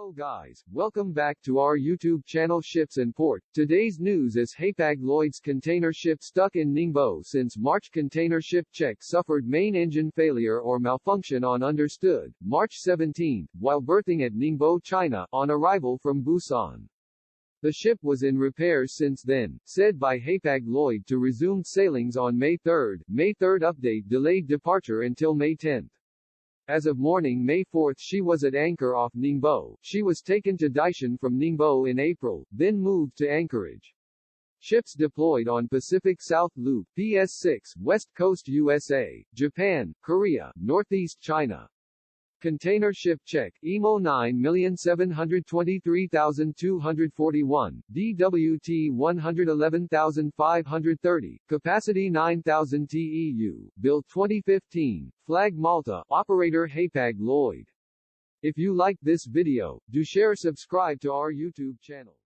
Hello guys, welcome back to our YouTube channel Ships and Port. Today's news is Hapag-Lloyd's container ship stuck in Ningbo since March. Container ship check suffered main engine failure or malfunction on understood, March 17, while berthing at Ningbo, China, on arrival from Busan. The ship was in repairs since then, said by Hapag-Lloyd to resume sailings on May 3. May 3 update delayed departure until May 10. As of morning May 4 she was at anchor off Ningbo. She was taken to Daishan from Ningbo in April, then moved to Anchorage. Ships deployed on Pacific South Loop, PS6, West Coast USA, Japan, Korea, Northeast China. Container ship check, EMO 9,723,241, DWT 111,530, capacity 9,000 TEU, built 2015, flag Malta, operator Hapag-Lloyd. If you liked this video, do share subscribe to our YouTube channel.